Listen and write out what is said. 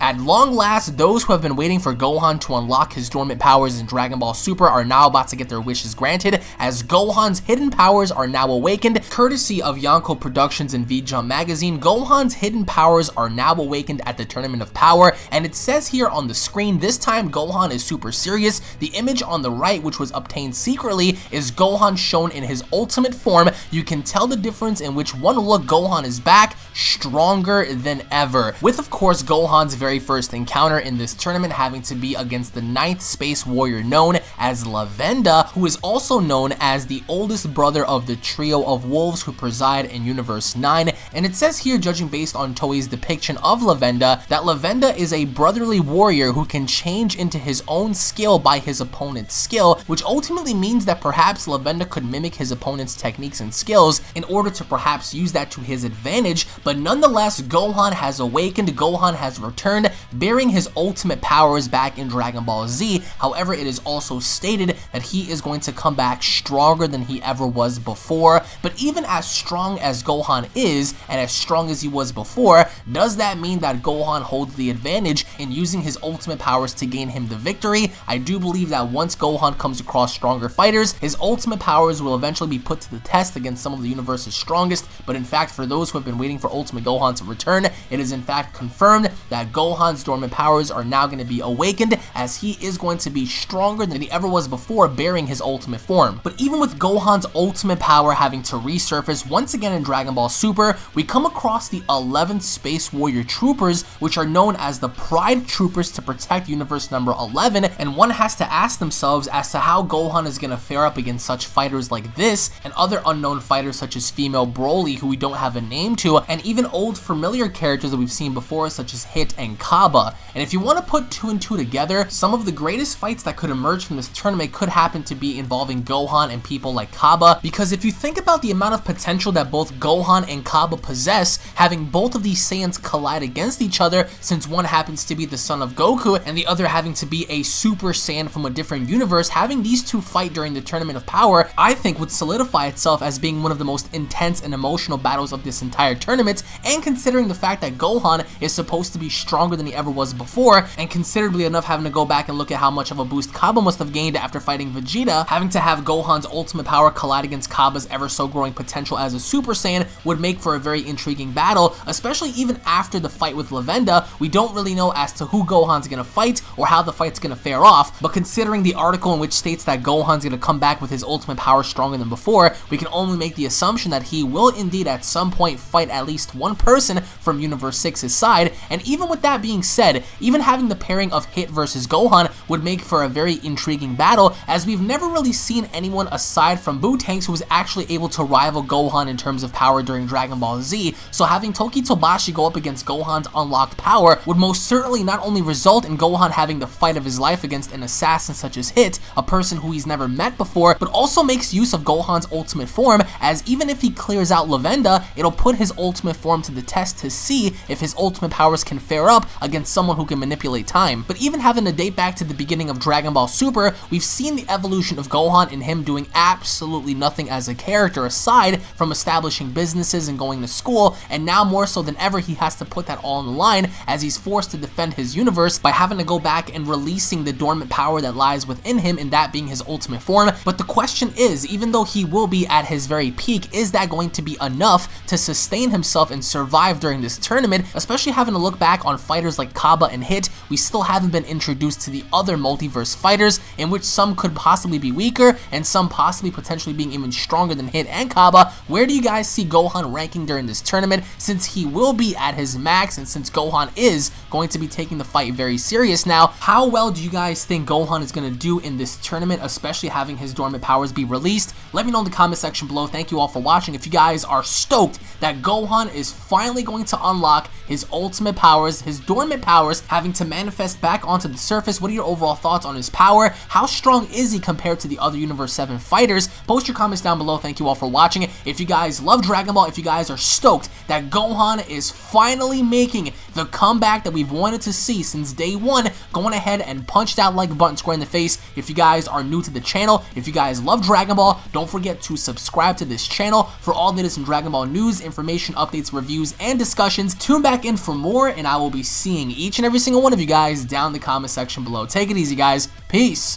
At long last, those who have been waiting for Gohan to unlock his dormant powers in Dragon Ball Super are now about to get their wishes granted, as Gohan's hidden powers are now awakened. Courtesy of Yonko Productions and V-Jump Magazine, Gohan's hidden powers are now awakened at the Tournament of Power, and it says here on the screen, this time Gohan is super serious. The image on the right, which was obtained secretly, is Gohan shown in his ultimate form. You can tell the difference in which one look Gohan is back, stronger than ever, with of course Gohan's very first encounter in this tournament having to be against the 9th Space Warrior known as Lavenda, who is also known as the oldest brother of the trio of wolves who preside in Universe 9. And it says here, judging based on Toei's depiction of Lavenda, that Lavenda is a brotherly warrior who can change into his own skill by his opponent's skill, which ultimately means that perhaps Lavenda could mimic his opponent's techniques and skills in order to perhaps use that to his advantage. But nonetheless, Gohan has awakened, Gohan has returned, bearing his ultimate powers back in Dragon Ball Z. However, it is also stated that he is going to come back stronger than he ever was before. But even as strong as Gohan is, and as strong as he was before, does that mean that Gohan holds the advantage in using his ultimate powers to gain him the victory? I do believe that once Gohan comes across stronger fighters, his ultimate powers will eventually be put to the test against some of the universe's strongest. But in fact, for those who have been waiting for Ultimate Gohan to return, it is in fact confirmed that Gohan's dormant powers are now going to be awakened, as he is going to be stronger than he ever was before, bearing his ultimate form. But even with Gohan's ultimate power having to resurface once again in Dragon Ball Super, we come across the 11th Space Warrior Troopers, which are known as the Pride Troopers to protect Universe number 11, and one has to ask themselves as to how Gohan is going to fare up against such fighters like this, and other unknown fighters such as female Broly, who we don't have a name to, and even old familiar characters that we've seen before such as Hit and Kaba. And if you want to put 2 and 2 together, some of the greatest fights that could emerge from this tournament could happen to be involving Gohan and people like Kaba, because if you think about the amount of potential that both Gohan and Kaba possess, having both of these Saiyans collide against each other, since one happens to be the son of Goku and the other having to be a Super Saiyan from a different universe, having these two fight during the Tournament of Power, I think would solidify itself as being one of the most intense and emotional battles of this entire tournament. And considering the fact that Gohan is supposed to be stronger than he ever was before, and considerably enough having to go back and look at how much of a boost Kaba must have gained after fighting Vegeta, having to have Gohan's ultimate power collide against Kaba's ever so growing potential as a Super Saiyan would make for a very intriguing battle, especially even after the fight with Lavenda. We don't really know as to who Gohan's gonna fight or how the fight's gonna fare off, but considering the article in which states that Gohan's gonna come back with his ultimate power stronger than before, we can only make the assumption that he will indeed at some point fight at least one person from Universe 6's side. And even with that being said, even having the pairing of Hit versus Gohan would make for a very intriguing battle, as we've never really seen anyone aside from Bootanks who was actually able to rival Gohan in terms of power during Dragon Ball Z. So having Toki Tobashi go up against Gohan's unlocked power would most certainly not only result in Gohan having the fight of his life against an assassin such as Hit, a person who he's never met before, but also makes use of Gohan's ultimate form, as even if he clears out Lavenda, it'll put his ultimate form to the test to see if his ultimate powers can fare up against someone who can manipulate time. But even having to date back to the beginning of Dragon Ball Super, we've seen the evolution of Gohan in him doing absolutely nothing as a character aside from establishing businesses and going to school, and now more so than ever he has to put that all on the line as he's forced to defend his universe by having to go back and releasing the dormant power that lies within him, and that being his ultimate form. But the question is, even though he will be at his very peak, is that going to be enough to sustain himself and survive during this tournament? Especially having to look back on fighters like Kaba and Hit, we still haven't been introduced to the other multiverse fighters, in which some could possibly be weaker and some possibly potentially being even stronger than Hit and Kaba. Where do you guys see Gohan ranking during this tournament, since he will be at his max and since Gohan is going to be taking the fight very serious now? How well do you guys think Gohan is going to do in this tournament, especially having his dormant powers be released? Let me know in the comment section below. Thank you all for watching. If you guys are stoked that Gohan is finally going to unlock his ultimate powers, his dormant powers, having to manifest back onto the surface, what are your overall thoughts on his power? How strong is he compared to the other Universe 7 fighters? Post your comments down below. Thank you all for watching. If you guys love Dragon Ball, if you guys are stoked that Gohan is finally making the comeback that we've wanted to see since day one, going ahead and punch that like button square in the face. If you guys are new to the channel, if you guys love Dragon Ball, don't forget to subscribe to this channel for all the latest in Dragon Ball news, information, updates, reviews, and discussions. Tune back in for more, and I will be seeing each and every single one of you guys down in the comment section below. Take it easy, guys. Peace.